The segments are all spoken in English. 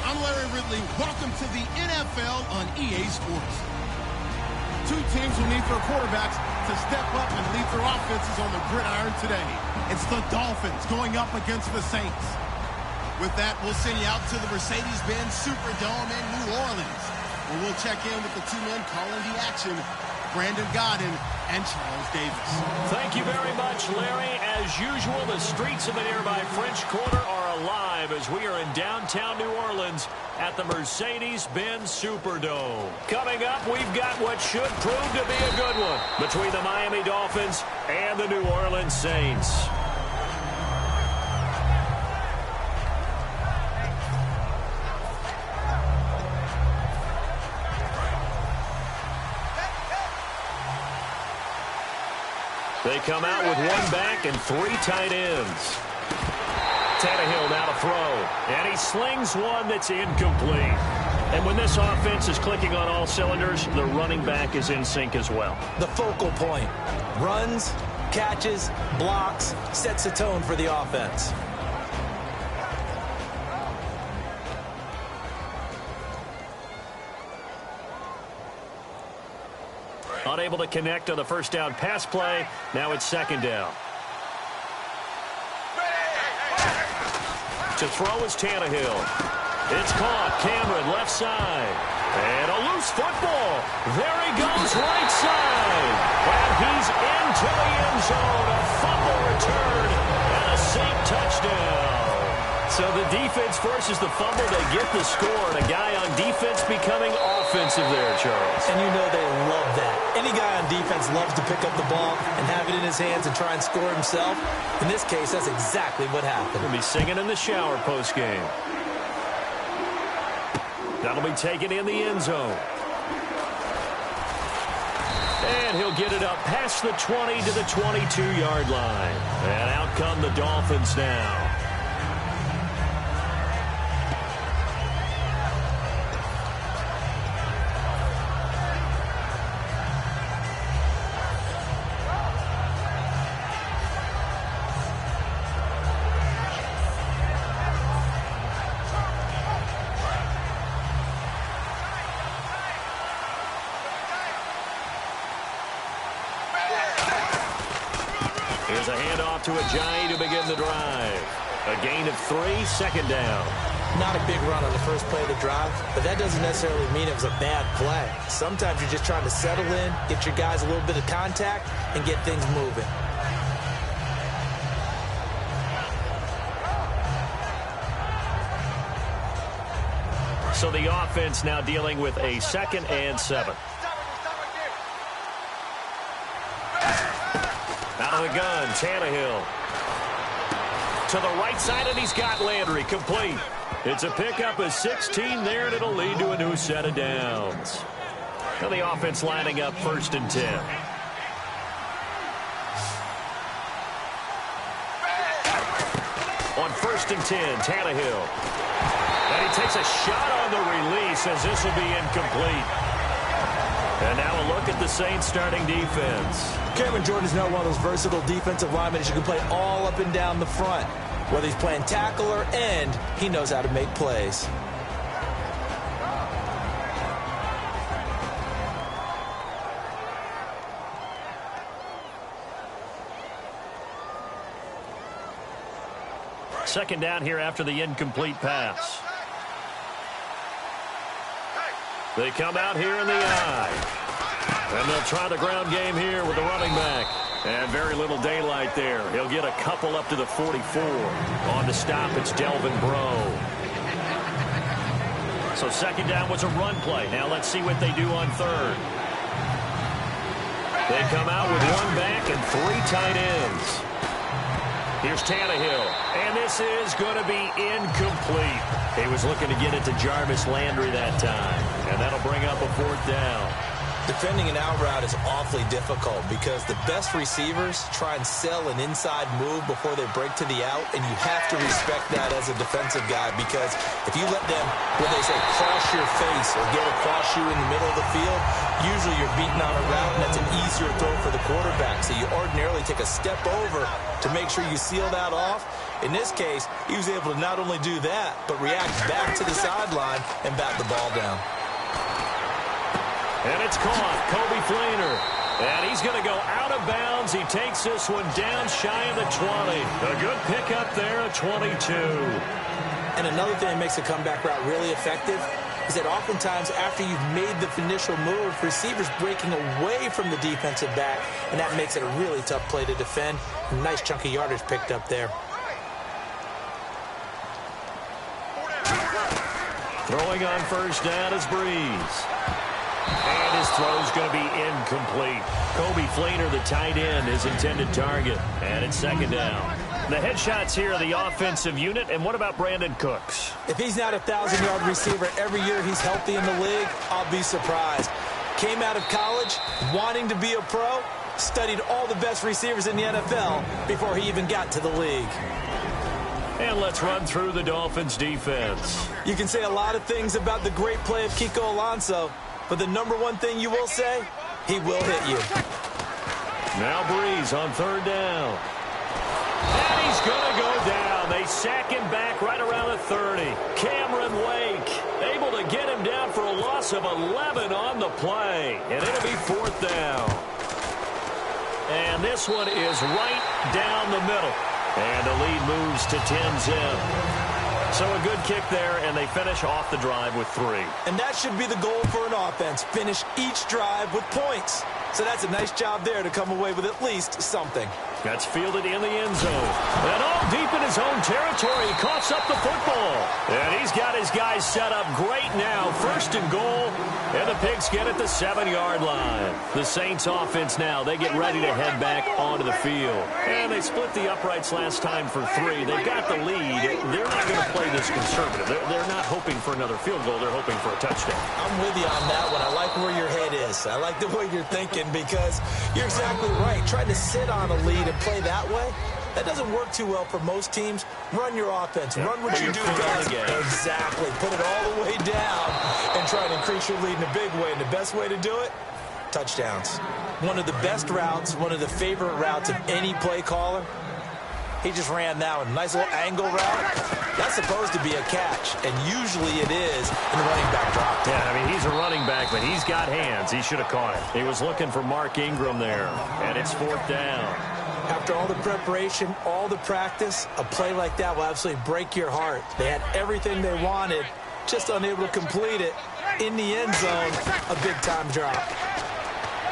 I'm Larry Ridley. Welcome to the NFL on EA Sports. Two teams will need their quarterbacks to step up and lead their offenses on the gridiron today. It's the Dolphins going up against the Saints. With that, we'll send you out to the Mercedes-Benz Superdome in New Orleans, where we'll check in with the two men calling the action, Brandon Godden and Charles Davis. Thank you very much, Larry. As usual, the streets of the nearby French Quarter are alive as we are in downtown New Orleans at the Mercedes-Benz Superdome. Coming up, we've got what should prove to be a good one between the Miami Dolphins and the New Orleans Saints. They come out with one back and three tight ends. Tannehill now to throw, and he slings one that's incomplete. And when this offense is clicking on all cylinders, the running back is in sync as well. The focal point. Runs, catches, blocks, sets the tone for the offense. Unable to connect on the first down pass play. Now it's second down. To throw is Tannehill. It's caught. Cameron left side. And a loose football. There he goes right side. And he's into the end zone. A fumble return and a Saint touchdown. So the defense forces the fumble. They get the score. And a guy on defense becoming offensive there, Charles. And you know they love that. Any guy on defense loves to pick up the ball and have it in his hands and try and score himself. In this case, that's exactly what happened. He'll be singing in the shower post-game. That'll be taken in the end zone. And he'll get it up past the 20 to the 22-yard line. And out come the Dolphins now. Here's a handoff to Ajayi to begin the drive. A gain of 3, second down. Not a big run on the first play of the drive, but that doesn't necessarily mean it was a bad play. Sometimes you're just trying to settle in, get your guys a little bit of contact, and get things moving. So the offense now dealing with a 2nd and 7. Out of the gun, Tannehill. To the right side, and he's got Landry complete. It's a pickup of 16 there, and it'll lead to a new set of downs. Now the offense lining up 1st and 10. On 1st and 10, Tannehill. And he takes a shot on the release as this will be incomplete. And now a look at the Saints starting defense. Cameron Jordan is now one of those versatile defensive linemen who can play all up and down the front. Whether he's playing tackle or end, he knows how to make plays. Second down here after the incomplete pass. They come out here in the eye. And they'll try the ground game here with the running back. And very little daylight there. He'll get a couple up to the 44. On the stop, it's Delvin Breaux. So second down was a run play. Now let's see what they do on 3rd. They come out with one back and 3 tight ends. Here's Tannehill. And this is going to be incomplete. He was looking to get it to Jarvis Landry that time. And that'll bring up a 4th down. Defending an out route is awfully difficult because the best receivers try and sell an inside move before they break to the out, and you have to respect that as a defensive guy because if you let them, what they say, cross your face or get across you in the middle of the field, usually you're beating on a route, and that's an easier throw for the quarterback. So you ordinarily take a step over to make sure you seal that off, In this case, he was able to not only do that, but react back to the sideline and bat the ball down. And it's caught. Kobe Fleener. And he's going to go out of bounds. He takes this one down shy of the 20. A good pickup there at 22. And another thing that makes a comeback route really effective is that oftentimes after you've made the initial move, receivers breaking away from the defensive back, and that makes it a really tough play to defend. A nice chunk of yardage picked up there. Throwing on first down is Breeze. And his throw's going to be incomplete. Kobe Fleener, the tight end, his intended target. And it's second down. The headshots here are the offensive unit. And what about Brandon Cooks? If he's not a 1,000-yard receiver every year he's healthy in the league, I'll be surprised. Came out of college wanting to be a pro, studied all the best receivers in the NFL before he even got to the league. And let's run through the Dolphins' defense. You can say a lot of things about the great play of Kiko Alonso, but the number one thing you will say, he will hit you. Now Breeze on third down. And he's going to go down. They sack him back right around the 30. Cameron Wake able to get him down for a loss of 11 on the play. And it'll be fourth down. And this one is right down the middle. And the lead moves to 10-zip. So a good kick there, and they finish off the drive with 3. And that should be the goal for an offense. Finish each drive with points. So that's a nice job there to come away with at least something. That's fielded in the end zone. And all deep in his own territory. He coughs up the football. And he's got his guys set up great now. First and goal. And the Pigskin at the 7-yard line. The Saints offense now. They get ready to head back onto the field. And they split the uprights last time for 3. They've got the lead. They're not going to play this conservative. They're not hoping for another field goal. They're hoping for a touchdown. I'm with you on that one. I like where your head is. I like the way you're thinking because you're exactly right. Trying to sit on a lead and play that way, that doesn't work too well for most teams. Run your offense. Run what you do best. Exactly. Put it all the way down and try to increase your lead in a big way. And the best way to do it, touchdowns. One of the best routes, one of the favorite routes of any play caller. He just ran that one. Nice little angle route. That's supposed to be a catch, and usually it is, and the running back dropped it. Yeah, I mean, he's a running back, but he's got hands. He should have caught it. He was looking for Mark Ingram there, and it's fourth down. After all the preparation, all the practice, a play like that will absolutely break your heart. They had everything they wanted, just unable to complete it. In the end zone, a big-time drop.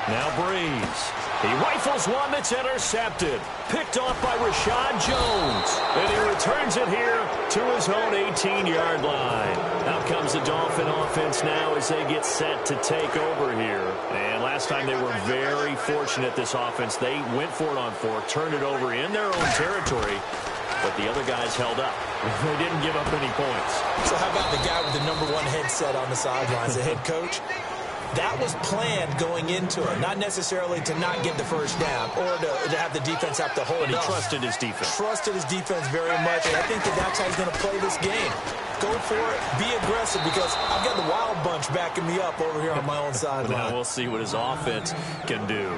Now Breeze. He rifles one that's intercepted. Picked off by Rashad Jones. And he returns it here to his own 18-yard line. Out comes the Dolphin offense now as they get set to take over here. And last time they were very fortunate, this offense. They went for it on 4, turned it over in their own territory. But the other guys held up. They didn't give up any points. So how about the guy with the number 1 headset on the sidelines, the head coach? That was planned going into it, not necessarily to not get the first down or to have the defense have to hold it. But he trusted his defense. Trusted his defense very much, and I think that's how he's going to play this game. Go for it, be aggressive, because I've got the wild bunch backing me up over here on my own sideline. Now we'll see what his offense can do.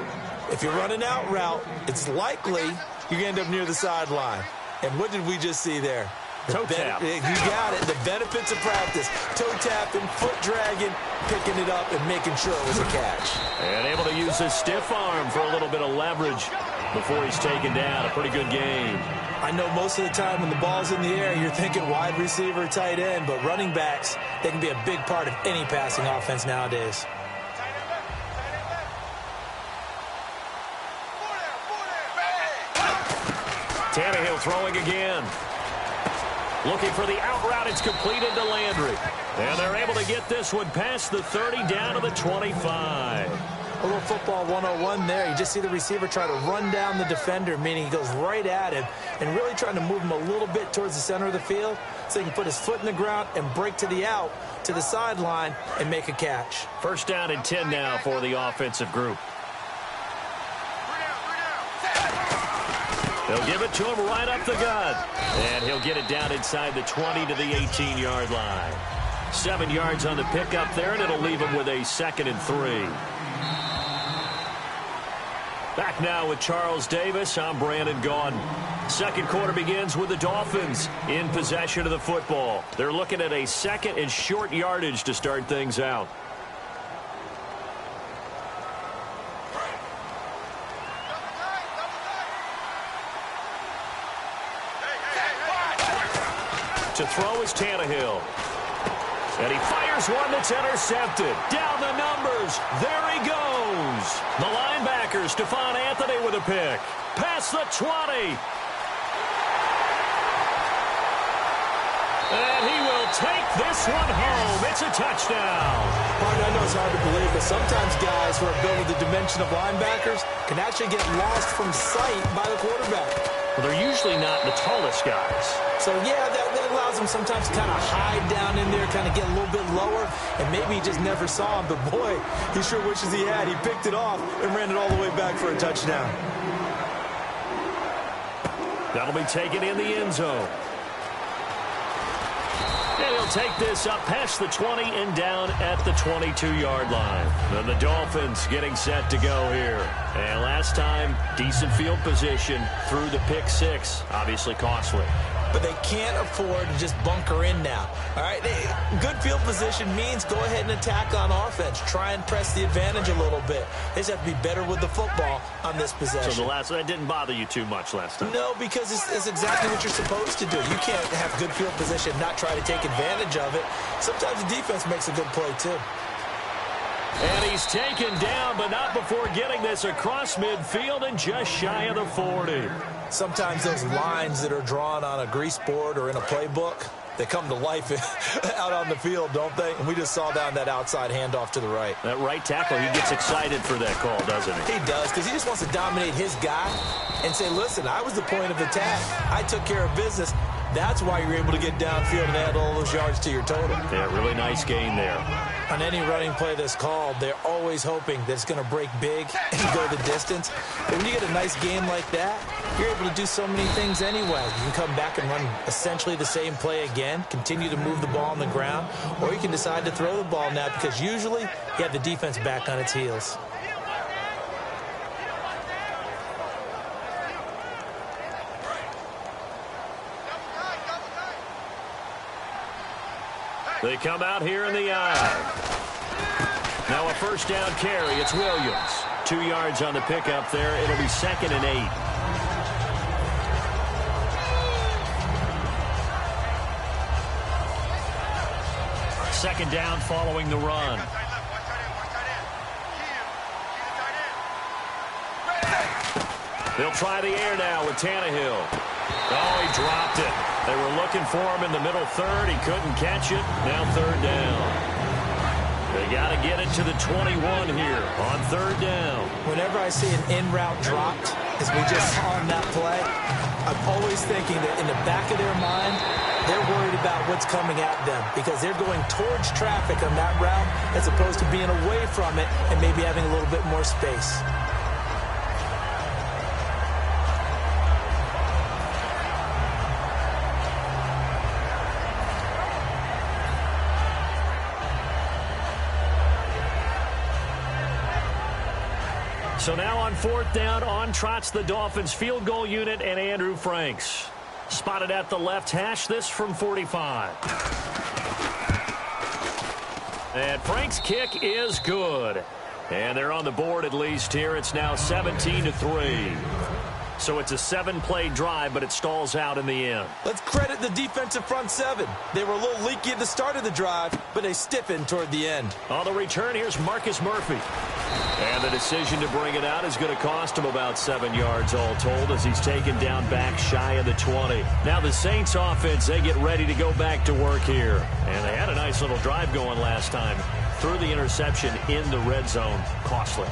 If you're running out route, it's likely you're going to end up near the sideline. And what did we just see there? Toe tap. You got it. The benefits of practice. Toe tapping, foot dragging, picking it up, and making sure it was a catch. And able to use his stiff arm for a little bit of leverage before he's taken down. A pretty good game. I know most of the time when the ball's in the air, you're thinking wide receiver, tight end, but running backs, they can be a big part of any passing offense nowadays. Tannehill throwing again. Looking for the out route. It's completed to Landry. And they're able to get this one past the 30 down to the 25. A little football 101 there. You just see the receiver try to run down the defender, meaning he goes right at him and really trying to move him a little bit towards the center of the field so he can put his foot in the ground and break to the out, to the sideline, and make a catch. First down and 10 now for the offensive group. They'll give it to him right up the gut. And he'll get it down inside the 20 to the 18-yard line. 7 yards on the pickup there, and it'll leave him with a 2nd and 3. Back now with Charles Davis. I'm Brandon Gaudin. Second quarter begins with the Dolphins in possession of the football. They're looking at a second and short yardage to start things out. To throw is Tannehill. And he fires one that's intercepted. Down the numbers. There he goes. The linebacker, Stephon Anthony with a pick. Past the 20. And he will take this one home. It's a touchdown. Martin, I know it's hard to believe, but sometimes guys who are built with the dimension of linebackers can actually get lost from sight by the quarterback. Well, they're usually not the tallest guys. So, yeah, that allows them sometimes to kind of hide down in there, kind of get a little bit lower, and maybe he just never saw him. But, boy, he sure wishes he had. He picked it off and ran it all the way back for a touchdown. That'll be taken in the end zone. And he'll take this up past the 20 and down at the 22-yard line. And the Dolphins getting set to go here. And last time, decent field position through the pick six. Obviously costly. But they can't afford to just bunker in now. All right, good field position means go ahead and attack on offense. Try and press the advantage a little bit. They just have to be better with the football on this possession. So that didn't bother you too much last time? No, because it's exactly what you're supposed to do. You can't have good field position, not try to take advantage of it. Sometimes the defense makes a good play, too. And he's taken down, but not before getting this across midfield and just shy of the 40. Sometimes those lines that are drawn on a grease board or in a playbook, they come to life out on the field, don't they? And we just saw down that outside handoff to the right. That right tackle, he gets excited for that call, doesn't he? He does, because he just wants to dominate his guy and say, listen, I was the point of attack. I took care of business. That's why you're able to get downfield and add all those yards to your total. Yeah, really nice gain there. On any running play that's called, they're always hoping that it's going to break big and go the distance. But when you get a nice game like that, you're able to do so many things anyway. You can come back and run essentially the same play again, continue to move the ball on the ground, or you can decide to throw the ball now because usually you have the defense back on its heels. They come out here in the eye. Now a first down carry. It's Williams. 2 yards on the pickup there. It'll be 2nd and 8. Second down following the run. They'll try the air now with Tannehill. Oh, he dropped it. They were looking for him in the middle third. He couldn't catch it. Now 3rd down. They got to get it to the 21 here on 3rd down. Whenever I see an in-route dropped, as we just saw on that play, I'm always thinking that in the back of their mind, they're worried about what's coming at them because they're going towards traffic on that route as opposed to being away from it and maybe having a little bit more space. So now on 4th down, on trots the Dolphins field goal unit and Andrew Franks. Spotted at the left hash, this from 45. And Franks' kick is good. And they're on the board at least here. It's now 17-3. So it's a 7-play drive, but it stalls out in the end. Let's credit the defensive front seven. They were a little leaky at the start of the drive, but they stiffened toward the end. On the return, here's Marcus Murphy. And the decision to bring it out is going to cost him about 7 yards all told as he's taken down back shy of the 20. Now the Saints offense, they get ready to go back to work here. And they had a nice little drive going last time. Threw the interception in the red zone. Costly.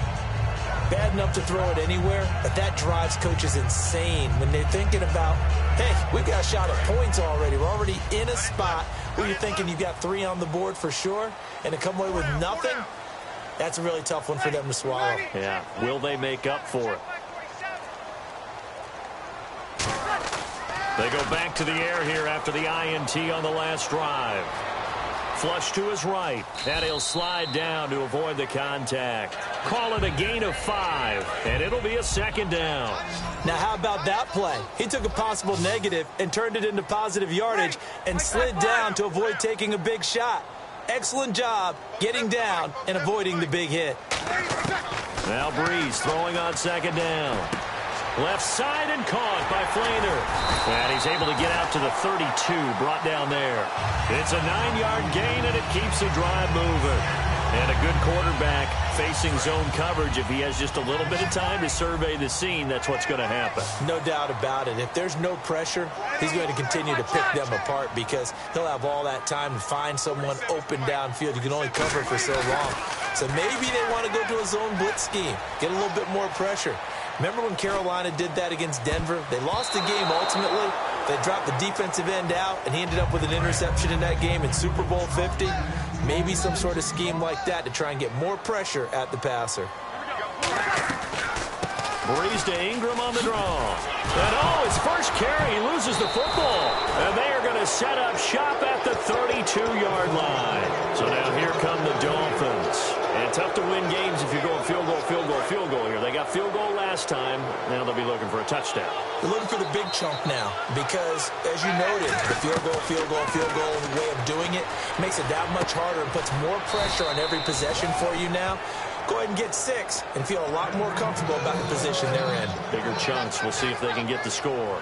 Bad enough to throw it anywhere, but that drives coaches insane when they're thinking about, hey, we've got a shot at points already. We're already in a spot where you're thinking you've got 3 on the board for sure, and to come away with nothing, that's a really tough one for them to swallow. Yeah, will they make up for it? They go back to the air here after the INT on the last drive. Flush to his right, and he'll slide down to avoid the contact. Call it a gain of 5, and it'll be a second down. Now, how about that play? He took a possible negative and turned it into positive yardage and slid down to avoid taking a big shot. Excellent job getting down and avoiding the big hit. Now Breeze throwing on second down. Left side and caught by Flainer. And he's able to get out to the 32, brought down there. It's a 9-yard gain, and it keeps the drive moving. And a good quarterback facing zone coverage. If he has just a little bit of time to survey the scene, that's what's going to happen. No doubt about it. If there's no pressure, he's going to continue to pick them apart because he'll have all that time to find someone open downfield. You can only cover for so long. So maybe they want to go to a zone blitz scheme, get a little bit more pressure. Remember when Carolina did that against Denver? They lost the game ultimately. They dropped the defensive end out, and he ended up with an interception in that game in Super Bowl 50. Maybe some sort of scheme like that to try and get more pressure at the passer. Breeze to Ingram on the draw. And his first carry, he loses the football. And they are going to set up shop at the 32-yard line. So now here come the Dolphins. And tough to win games if you're going field goal, field goal, field goal here. They got field goal last time. Now they'll be looking for a touchdown. They're looking for the big chunk now because, as you noted, the field goal, way of doing it makes it that much harder and puts more pressure on every possession for you now. Go ahead and get 6 and feel a lot more comfortable about the position they're in. Bigger chunks. We'll see if they can get the score.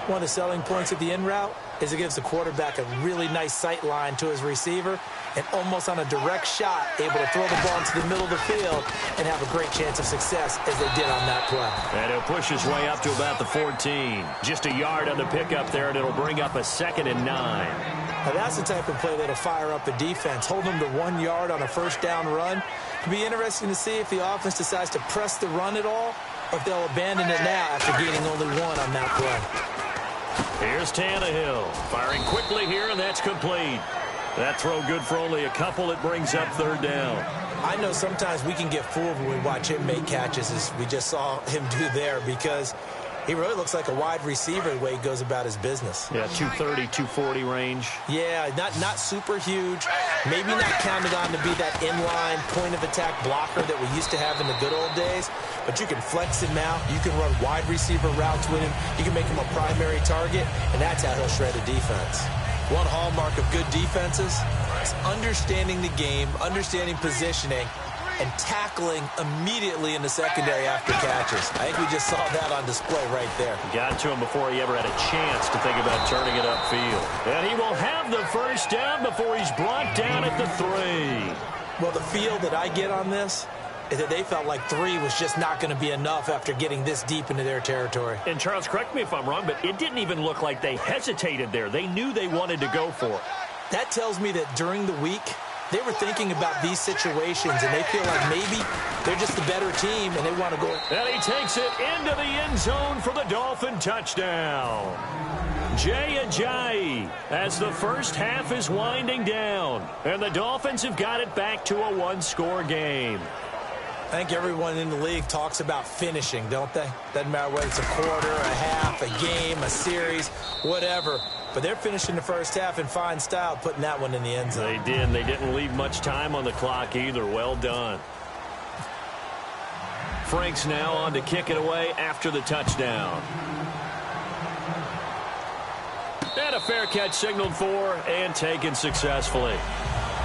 One of the selling points of the in route is it gives the quarterback a really nice sight line to his receiver and almost on a direct shot able to throw the ball into the middle of the field and have a great chance of success as they did on that play. And he'll push his way up to about the 14. Just a yard on the pickup there, and it'll bring up a 2nd and 9. Now that's the type of play that'll fire up a defense. Hold them to 1 yard on a first down run. It'll be interesting to see if the offense decides to press the run at all or if they'll abandon it now after gaining only 1 on that play. Here's Tannehill, firing quickly here, and that's complete. That throw good for only a couple. It brings up 3rd down. I know sometimes we can get fooled when we watch him make catches, as we just saw him do there, because he really looks like a wide receiver the way he goes about his business. Yeah, 230, 240 range. Yeah, not super huge. Maybe not counted on to be that inline point-of-attack blocker that we used to have in the good old days. But you can flex him out. You can run wide receiver routes with him. You can make him a primary target, and that's how he'll shred a defense. One hallmark of good defenses is understanding the game, understanding positioning, and tackling immediately in the secondary after catches. I think we just saw that on display right there. Got to him before he ever had a chance to think about turning it upfield. And he will have the first down before he's brought down at the 3. Well, the feel that I get on this is that they felt like 3 was just not going to be enough after getting this deep into their territory. And Charles, correct me if I'm wrong, but it didn't even look like they hesitated there. They knew they wanted to go for it. That tells me that during the week, they were thinking about these situations, and they feel like maybe they're just the better team, and they want to go. And he takes it into the end zone for the Dolphin touchdown. Jay Ajayi as the first half is winding down, and the Dolphins have got it back to a 1-score game. I think everyone in the league talks about finishing, don't they? Doesn't matter whether it's a quarter, a half, a game, a series, whatever. But they're finishing the first half in fine style, putting that one in the end zone. They did. They didn't leave much time on the clock either. Well done. Frank's now on to kick it away after the touchdown. And a fair catch signaled for and taken successfully.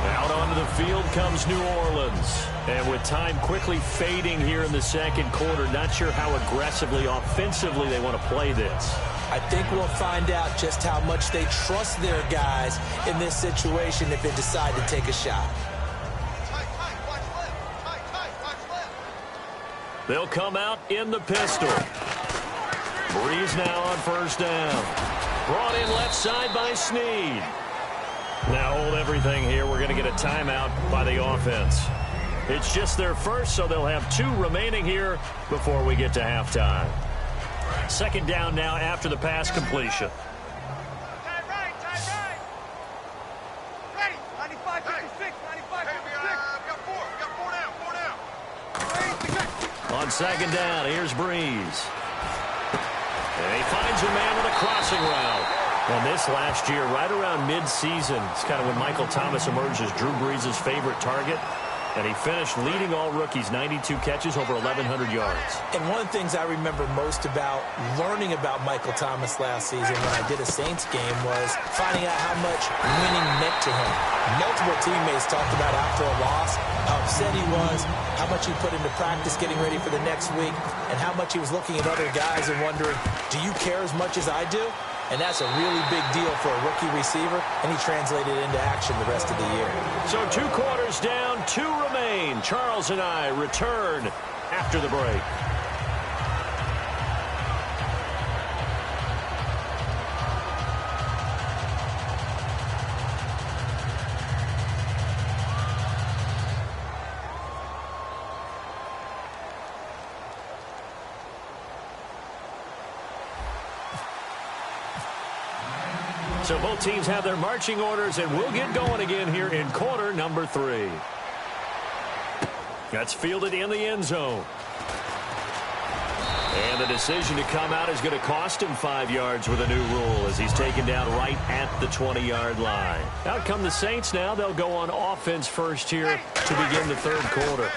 Out onto the field comes New Orleans. And with time quickly fading here in the second quarter, not sure how aggressively, offensively they want to play this. I think we'll find out just how much they trust their guys in this situation if they decide to take a shot. They'll come out in the pistol. Breeze now on first down. Brought in left side by Snead. Now hold everything here. We're going to get a timeout by the offense. It's just their first, so they'll have 2 remaining here before we get to halftime. Second down now after the pass completion. Tight right. Ready. 95, 56, 95, 56. Got 4 down. On second down, here's Breeze. And he finds a man with a crossing route. And this last year, right around mid-season, it's kind of when Michael Thomas emerged as Drew Brees' favorite target. And he finished leading all rookies, 92 catches, over 1,100 yards. And one of the things I remember most about learning about Michael Thomas last season when I did a Saints game was finding out how much winning meant to him. Multiple teammates talked about after a loss how upset he was, how much he put into practice getting ready for the next week, and how much he was looking at other guys and wondering, do you care as much as I do? And that's a really big deal for a rookie receiver, and he translated it into action the rest of the year. So 2 quarters down, 2 remain. Charles and I return after the break. So both teams have their marching orders, and we'll get going again here in quarter number 3. That's fielded in the end zone. And the decision to come out is going to cost him 5 yards with a new rule as he's taken down right at the 20-yard line. Out come the Saints now. They'll go on offense first here to begin the 3rd quarter.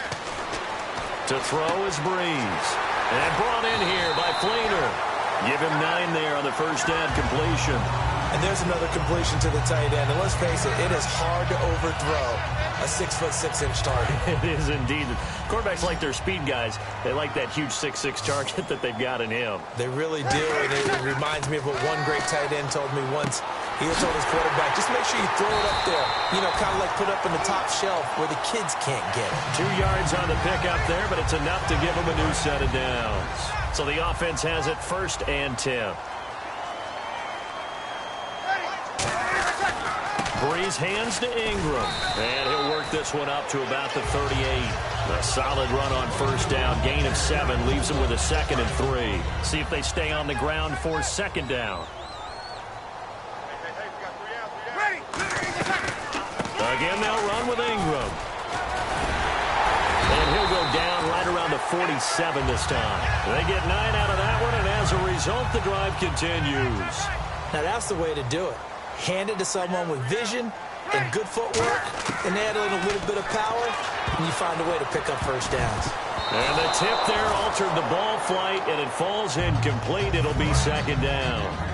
To throw is Breeze. And brought in here by Fleener. Give him 9 there on the first down completion. And there's another completion to the tight end. And let's face it, it is hard to overthrow a 6'6" target. It is indeed. Quarterbacks like their speed guys. They like that huge 6'6" target that they've got in him. They really do. And it reminds me of what one great tight end told me once. He told his quarterback, just make sure you throw it up there. You know, kind of like put up in the top shelf where the kids can't get it. 2 yards on the pickup there, but it's enough to give them a new set of downs. So the offense has it 1st and 10. Breeze hands to Ingram, and he'll work this one up to about the 38. A solid run on first down, gain of 7, leaves them with a 2nd and 3. See if they stay on the ground for 2nd down. Again, they'll run with Ingram. And he'll go down right around the 47 this time. They get 9 out of that one, and as a result, the drive continues. Now, that's the way to do it. Hand it to someone with vision and good footwork, and add in a little bit of power, and you find a way to pick up first downs. And the tip there altered the ball flight, and it falls incomplete. It'll be 2nd down.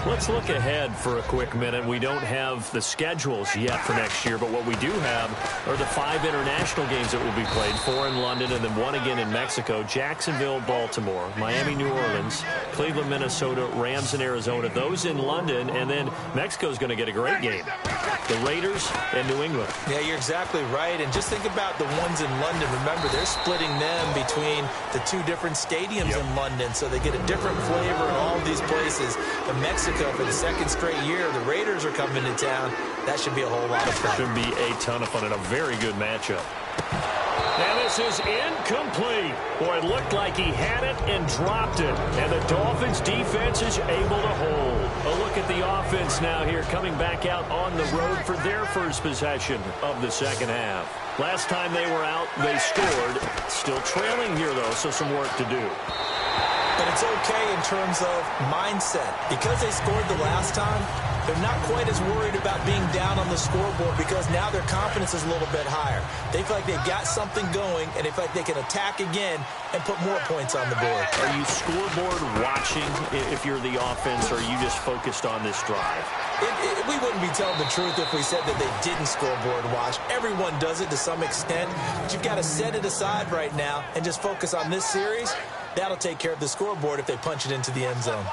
Let's look ahead for a quick minute. We don't have the schedules yet for next year, but what we do have are the 5 international games that will be played, 4 in London and then 1 again in Mexico, Jacksonville, Baltimore, Miami, New Orleans, Cleveland, Minnesota, Rams, and Arizona. Those in London, and then Mexico's going to get a great game. The Raiders and New England. Yeah, you're exactly right. And just think about the ones in London. Remember, they're splitting them between the 2 different stadiums in London, so they get a different flavor in all these places. In Mexico, for the 2nd straight year, the Raiders are coming to town. That should be a whole lot of fun. Should be a ton of fun and a very good matchup. And this is incomplete. Boy, it looked like he had it and dropped it. And the Dolphins' defense is able to hold. A look at the offense now here, coming back out on the road for their first possession of the 2nd half. Last time they were out, they scored. Still trailing here, though, so some work to do. But it's okay in terms of mindset. Because they scored the last time, they're not quite as worried about being down on the scoreboard because now their confidence is a little bit higher. They feel like they've got something going, and they feel like they can attack again and put more points on the board. Are you scoreboard watching if you're the offense, or are you just focused on this drive? We wouldn't be telling the truth if we said that they didn't scoreboard watch. Everyone does it to some extent, but you've got to set it aside right now and just focus on this series. That'll take care of the scoreboard if they punch it into the end zone.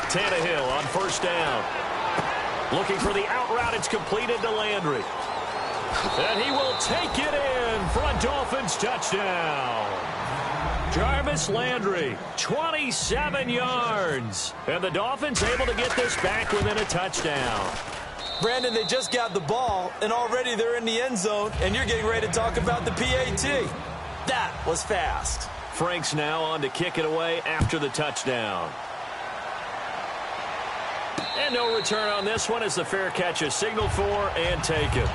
Tannehill on first down. Looking for the out route. It's completed to Landry. And he will take it in for a Dolphins touchdown. Jarvis Landry, 27 yards. And the Dolphins able to get this back within a touchdown. Brandon, they just got the ball, and already they're in the end zone, and you're getting ready to talk about the PAT. That was fast. Franks now on to kick it away after the touchdown. And no return on this one as the fair catch is signaled for and taken.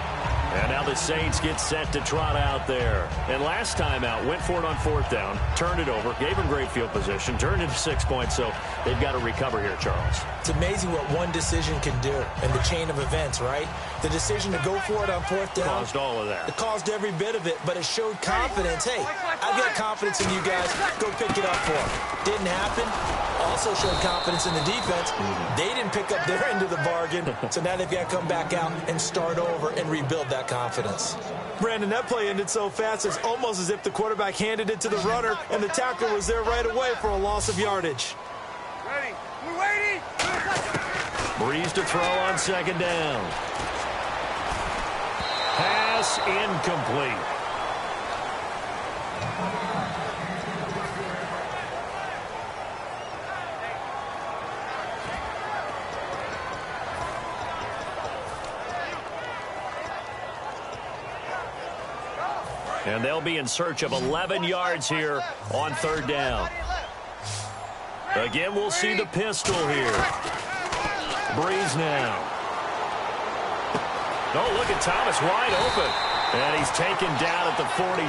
And now the Saints get set to trot out there. And last time out, went for it on 4th down, turned it over, gave them great field position, turned into 6 points, so they've got to recover here, Charles. It's amazing what one decision can do in the chain of events, right? The decision to go for it on 4th down. Caused all of that. It caused every bit of it, but it showed confidence. Hey, I've got confidence in you guys. Go pick it up for them. Didn't happen. Also showed confidence in the defense. They didn't pick up their end of the bargain, so now they've got to come back out and start over and rebuild that confidence. Brandon, that play ended so fast, it's almost as if the quarterback handed it to the runner, and the tackler was there right away for a loss of yardage. Ready. We're waiting. Breeze to throw on 2nd down. Pass incomplete. And they'll be in search of 11 yards here on 3rd down. Again, we'll see the pistol here. Breeze now. Oh, look at Thomas wide open. And he's taken down at the 43,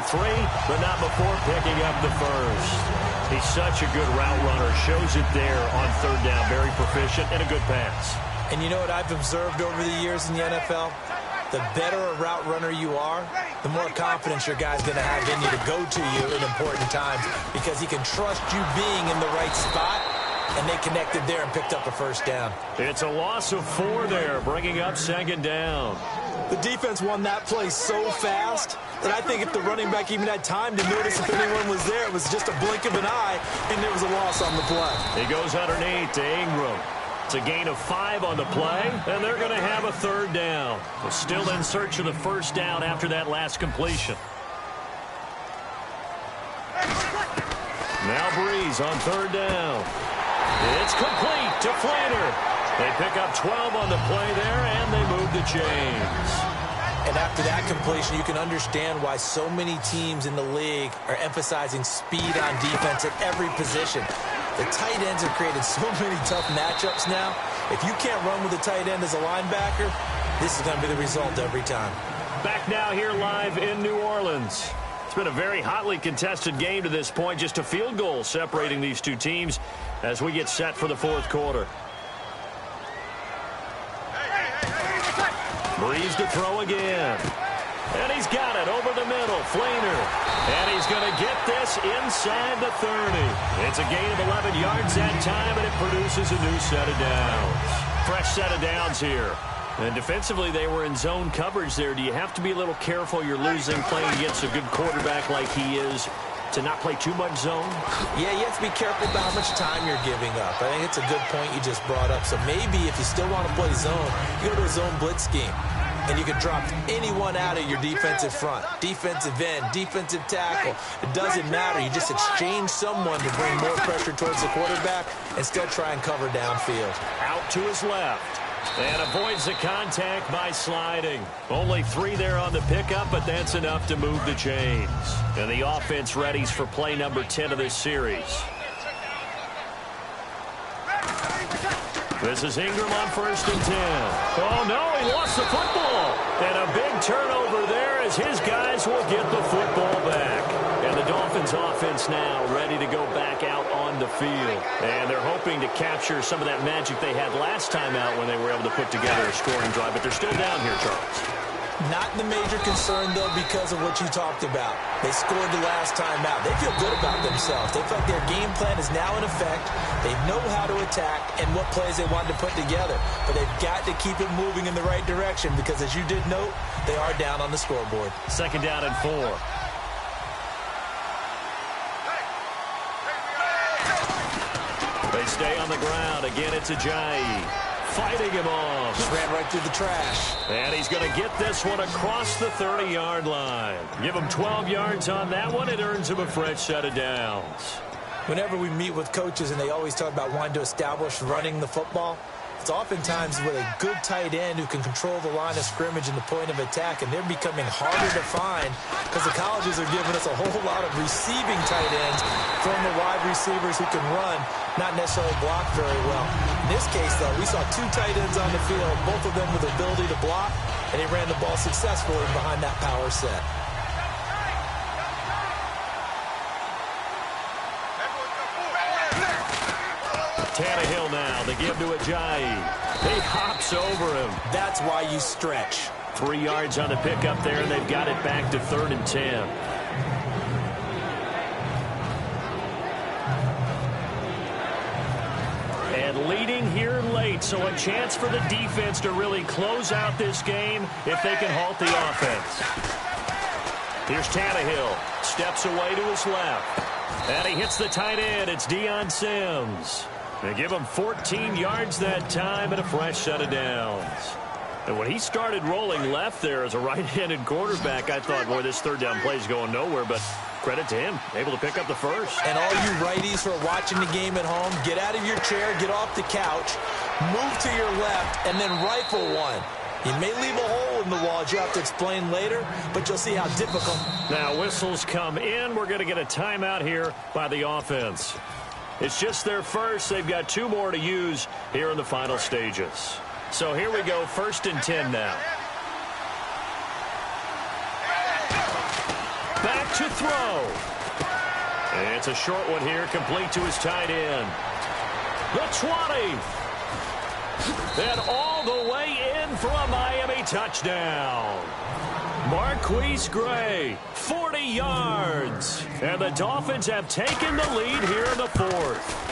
but not before picking up the first. He's such a good route runner. Shows it there on 3rd down. Very proficient and a good pass. And you know what I've observed over the years in the NFL? The better a route runner you are, the more confidence your guy's going to have in you to go to you in important times because he can trust you being in the right spot, and they connected there and picked up a 1st down. It's a loss of 4 there, bringing up 2nd down. The defense won that play so fast that I think if the running back even had time to notice if anyone was there, it was just a blink of an eye, and there was a loss on the play. He goes underneath to Ingram. It's a gain of 5 on the play, and they're going to have a 3rd down. We're still in search of the 1st down after that last completion. Now Breeze on 3rd down. It's complete to Flater. They pick up 12 on the play there, and they move the chains. And after that completion, you can understand why so many teams in the league are emphasizing speed on defense at every position. The tight ends have created so many tough matchups now. If you can't run with a tight end as a linebacker, this is going to be the result every time. Back now here live in New Orleans. It's been a very hotly contested game to this point. Just a field goal separating these two teams as we get set for the 4th quarter. Breeze to throw again. And he's got it over the middle. Flater. And he's going to get this inside the 30. It's a gain of 11 yards that time, and it produces a new set of downs. Fresh set of downs here. And defensively, they were in zone coverage there. Do you have to be a little careful? You're losing playing against a good quarterback like he is to not play too much zone? Yeah, you have to be careful about how much time you're giving up. I think it's a good point you just brought up. So maybe if you still want to play zone, you go to a zone blitz scheme. And you can drop anyone out of your defensive front, defensive end, defensive tackle. It doesn't matter. You just exchange someone to bring more pressure towards the quarterback and still try and cover downfield. Out to his left. And avoids the contact by sliding. Only 3 there on the pickup, but that's enough to move the chains. And the offense readies for play number 10 of this series. This is Ingram on 1st and 10. Oh, no, he lost the football. And a big turnover there as his guys will get the football back. And the Dolphins offense now ready to go back out on the field. And they're hoping to capture some of that magic they had last time out when they were able to put together a scoring drive. But they're still down here, Charles. Not the major concern, though, because of what you talked about. They scored the last time out. They feel good about themselves. They feel like their game plan is now in effect. They know how to attack and what plays they want to put together. But they've got to keep it moving in the right direction because, as you did note, they are down on the scoreboard. 2nd down and 4. They stay on the ground. Again, it's Ajayi. Fighting him off. Just ran right through the trash. And he's going to get this one across the 30-yard line. Give him 12 yards on that one. It earns him a fresh set of downs. Whenever we meet with coaches and they always talk about wanting to establish running the football, it's oftentimes with a good tight end who can control the line of scrimmage and the point of attack, and they're becoming harder to find because the colleges are giving us a whole lot of receiving tight ends from the wide receivers who can run, not necessarily block very well. In this case, though, we saw 2 tight ends on the field, both of them with the ability to block, and he ran the ball successfully behind that power set. Tannehill now. They give to Ajayi. He hops over him. That's why you stretch. 3 yards on the pickup there, and they've got it back to 3rd and 10. And leading here late, so a chance for the defense to really close out this game if they can halt the offense. Here's Tannehill. Steps away to his left. And he hits the tight end. It's Deion Sims. They give him 14 yards that time and a fresh set of downs. And when he started rolling left there as a right-handed quarterback, I thought, boy, this 3rd down play is going nowhere. But credit to him, able to pick up the first. And all you righties who are watching the game at home, get out of your chair, get off the couch, move to your left, and then rifle one. You may leave a hole in the wall, as you have to explain later, but you'll see how difficult. Now whistles come in. We're going to get a timeout here by the offense. It's just their first. They've got 2 more to use here in the final stages. So here we go, 1st and 10 now. Back to throw. It's a short one here, complete to his tight end. The 20. And all the way in for a Miami touchdown. Marquise Gray, 40 yards. And the Dolphins have taken the lead here in the 4th.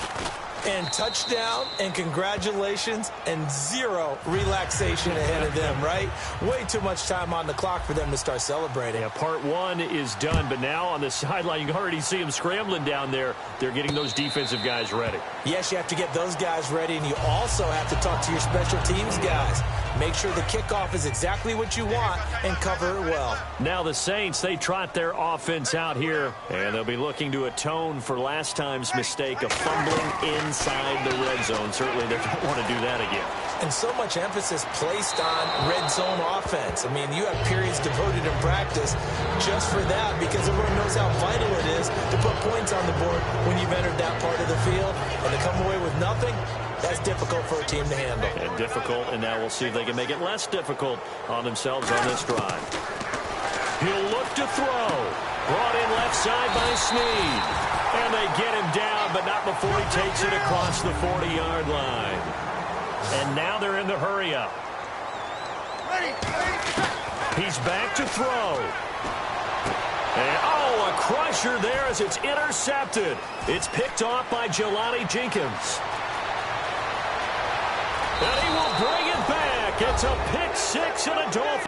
And touchdown, and congratulations, and 0 relaxation ahead of them, right? Way too much time on the clock for them to start celebrating. Yeah, part 1 is done, but now on the sideline, you can already see them scrambling down there. They're getting those defensive guys ready. Yes, you have to get those guys ready, and you also have to talk to your special teams guys. Make sure the kickoff is exactly what you want and cover it well. Now the Saints, they trot their offense out here, and they'll be looking to atone for last time's mistake of fumbling inside the red zone. Certainly they don't want to do that again. And so much emphasis placed on red zone offense. I mean, you have periods devoted in practice just for that because everyone knows how vital it is to put points on the board when you've entered that part of the field. And to come away with nothing, that's difficult for a team to handle. And difficult, and now we'll see if they can make it less difficult on themselves on this drive. He'll look to throw. Brought in left side by Snead. And they get him down, but not before he takes it across the 40-yard line. And now they're in the hurry-up. He's back to throw. And, oh, a crusher there as it's intercepted. It's picked off by Jelani Jenkins. And he will bring it back. It's a pick 6 and a Dolphin